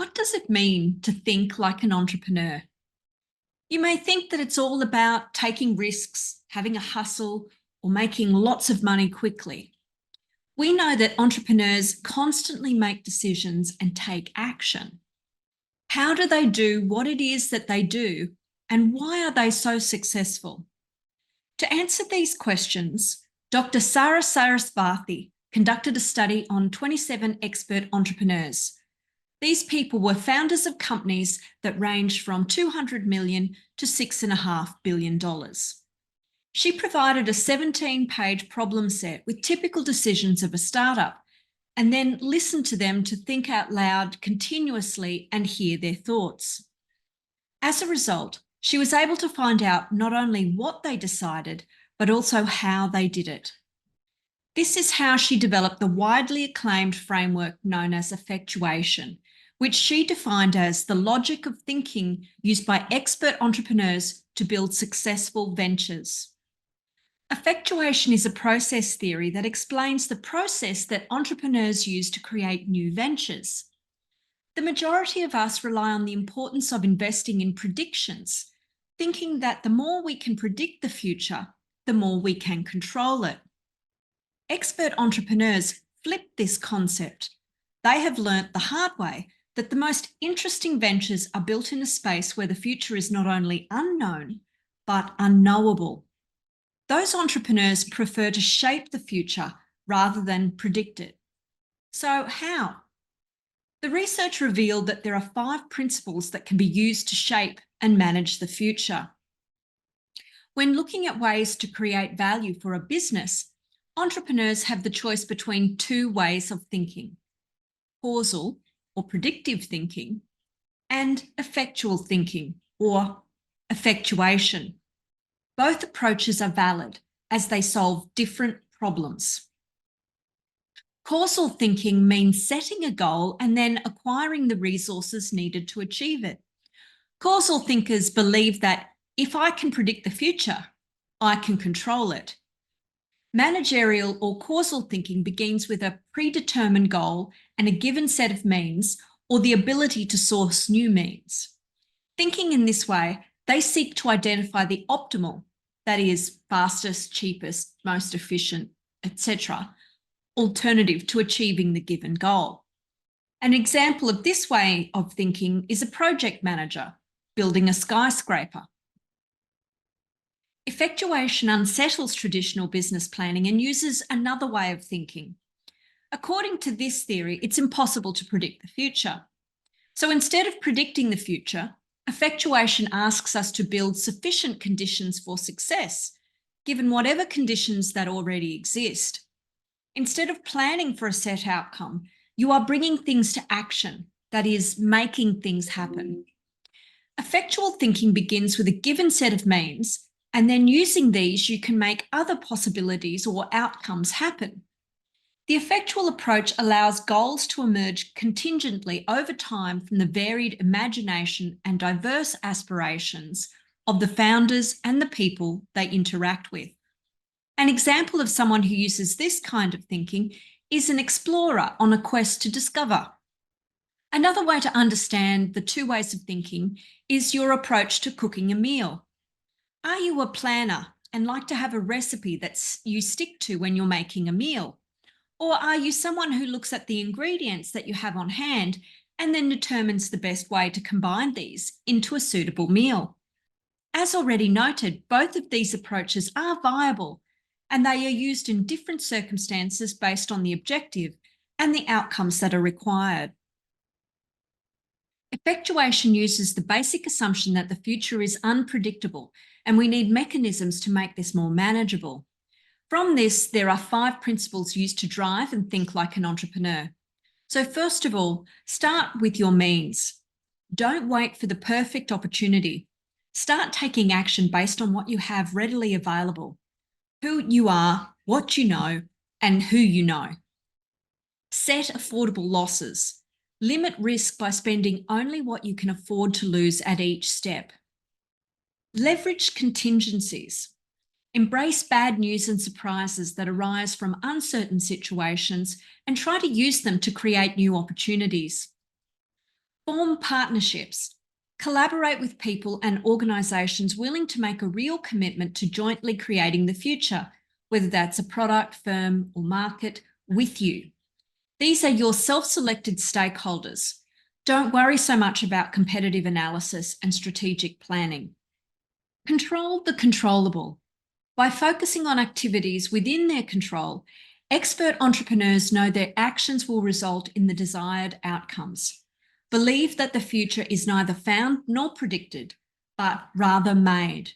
What does it mean to think like an entrepreneur? You may think that it's all about taking risks, having a hustle, or making lots of money quickly. We know that entrepreneurs constantly make decisions and take action. How do they do what it is that they do, and why are they so successful? To answer these questions, Dr. Sara Sarasvathy conducted a study on 27 expert entrepreneurs. These people were founders of companies that ranged from $200 million to $6.5 billion. She provided a 17-page problem set with typical decisions of a startup and then listened to them to think out loud continuously and hear their thoughts. As a result, she was able to find out not only what they decided, but also how they did it. This is how she developed the widely acclaimed framework known as effectuation, which she defined as the logic of thinking used by expert entrepreneurs to build successful ventures. Effectuation is a process theory that explains the process that entrepreneurs use to create new ventures. The majority of us rely on the importance of investing in predictions, thinking that the more we can predict the future, the more we can control it. Expert entrepreneurs flip this concept. They have learnt the hard way that the most interesting ventures are built in a space where the future is not only unknown, but unknowable. Those entrepreneurs prefer to shape the future rather than predict it. So how? The research revealed that there are 5 principles that can be used to shape and manage the future. When looking at ways to create value for a business, entrepreneurs have the choice between 2 ways of thinking: causal or predictive thinking and effectual thinking or effectuation. Both approaches are valid as they solve different problems. Causal thinking means setting a goal and then acquiring the resources needed to achieve it. Causal thinkers believe that if I can predict the future, I can control it. Managerial or causal thinking begins with a predetermined goal and a given set of means, or the ability to source new means. Thinking in this way, they seek to identify the optimal, that is, fastest, cheapest, most efficient, etc., alternative to achieving the given goal. An example of this way of thinking is a project manager building a skyscraper. Effectuation unsettles traditional business planning and uses another way of thinking. According to this theory, it's impossible to predict the future. So instead of predicting the future, effectuation asks us to build sufficient conditions for success, given whatever conditions that already exist. Instead of planning for a set outcome, you are bringing things to action, that is, making things happen. Effectual thinking begins with a given set of means, and then using these, you can make other possibilities or outcomes happen. The effectual approach allows goals to emerge contingently over time from the varied imagination and diverse aspirations of the founders and the people they interact with. An example of someone who uses this kind of thinking is an explorer on a quest to discover. Another way to understand the 2 ways of thinking is your approach to cooking a meal. Are you a planner and like to have a recipe that you stick to when you're making a meal? Or are you someone who looks at the ingredients that you have on hand and then determines the best way to combine these into a suitable meal? As already noted, both of these approaches are viable, and they are used in different circumstances based on the objective and the outcomes that are required. Effectuation uses the basic assumption that the future is unpredictable, and we need mechanisms to make this more manageable. From this, there are 5 principles used to drive and think like an entrepreneur. So first of all, start with your means. Don't wait for the perfect opportunity. Start taking action based on what you have readily available: who you are, what you know, and who you know. Set affordable losses. Limit risk by spending only what you can afford to lose at each step. Leverage contingencies. Embrace bad news and surprises that arise from uncertain situations and try to use them to create new opportunities. Form partnerships. Collaborate with people and organisations willing to make a real commitment to jointly creating the future, whether that's a product, firm, or market, with you. These are your self-selected stakeholders. Don't worry so much about competitive analysis and strategic planning. Control the controllable. By focusing on activities within their control, expert entrepreneurs know their actions will result in the desired outcomes. Believe that the future is neither found nor predicted, but rather made.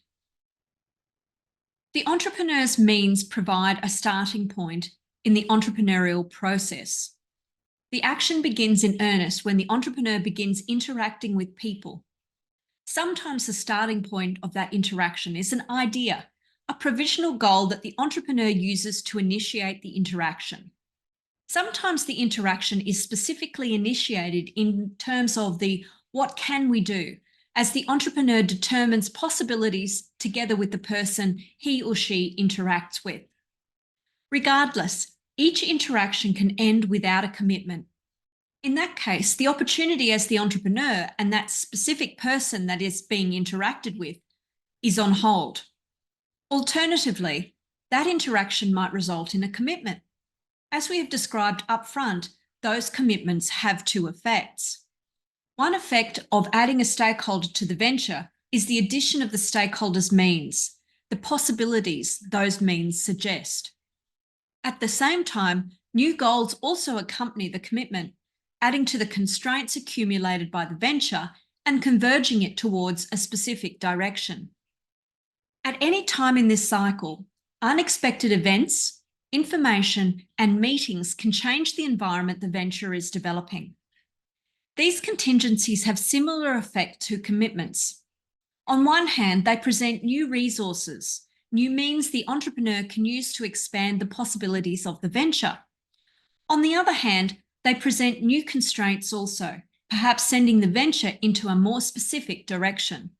The entrepreneur's means provide a starting point in the entrepreneurial process. The action begins in earnest when the entrepreneur begins interacting with people. Sometimes the starting point of that interaction is an idea, a provisional goal that the entrepreneur uses to initiate the interaction. Sometimes the interaction is specifically initiated in terms of the "what can we do?" as the entrepreneur determines possibilities together with the person he or she interacts with. Regardless, each interaction can end without a commitment. In that case, the opportunity as the entrepreneur and that specific person that is being interacted with is on hold. Alternatively, that interaction might result in a commitment. As we have described up front, those commitments have two effects. One effect of adding a stakeholder to the venture is the addition of the stakeholder's means, the possibilities those means suggest. At the same time, new goals also accompany the commitment, adding to the constraints accumulated by the venture and converging it towards a specific direction. At any time in this cycle, unexpected events, information, and meetings can change the environment the venture is developing. These contingencies have similar effect to commitments. On one hand, they present new resources, new means the entrepreneur can use to expand the possibilities of the venture. On the other hand, they present new constraints also, perhaps sending the venture into a more specific direction.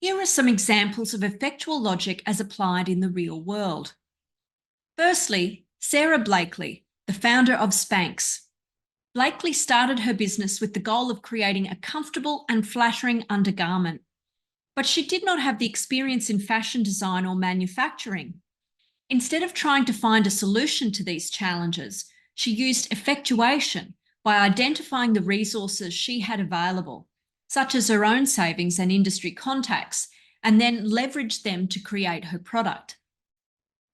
Here are some examples of effectual logic as applied in the real world. Firstly, Sarah Blakely, the founder of Spanx. Blakely started her business with the goal of creating a comfortable and flattering undergarment, but she did not have the experience in fashion design or manufacturing. Instead of trying to find a solution to these challenges, she used effectuation by identifying the resources she had available, such as her own savings and industry contacts, and then leveraged them to create her product.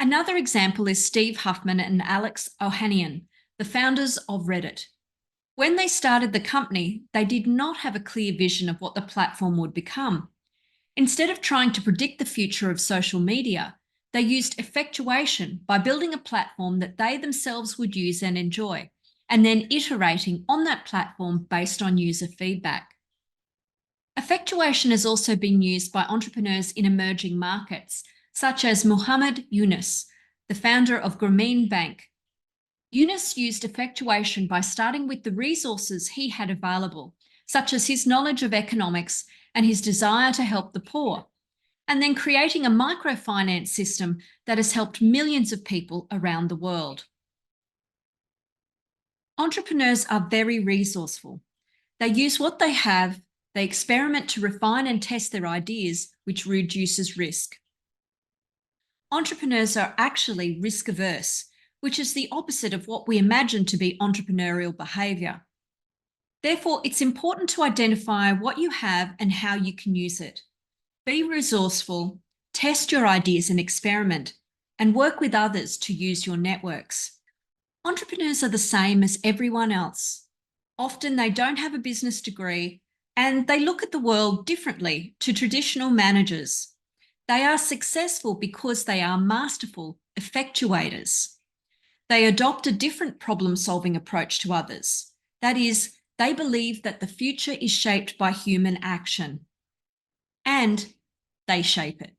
Another example is Steve Huffman and Alex Ohanian, the founders of Reddit. When they started the company, they did not have a clear vision of what the platform would become. Instead of trying to predict the future of social media, they used effectuation by building a platform that they themselves would use and enjoy, and then iterating on that platform based on user feedback. Effectuation has also been used by entrepreneurs in emerging markets, such as Muhammad Yunus, the founder of Grameen Bank. Yunus used effectuation by starting with the resources he had available, such as his knowledge of economics and his desire to help the poor, and then creating a microfinance system that has helped millions of people around the world. Entrepreneurs are very resourceful. They use what they have, they experiment to refine and test their ideas, which reduces risk. Entrepreneurs are actually risk-averse, which is the opposite of what we imagine to be entrepreneurial behaviour. Therefore, it's important to identify what you have and how you can use it. Be resourceful, test your ideas and experiment, and work with others to use your networks. Entrepreneurs are the same as everyone else. Often they don't have a business degree and they look at the world differently to traditional managers. They are successful because they are masterful effectuators. They adopt a different problem-solving approach to others. That is, they believe that the future is shaped by human action, and they shape it.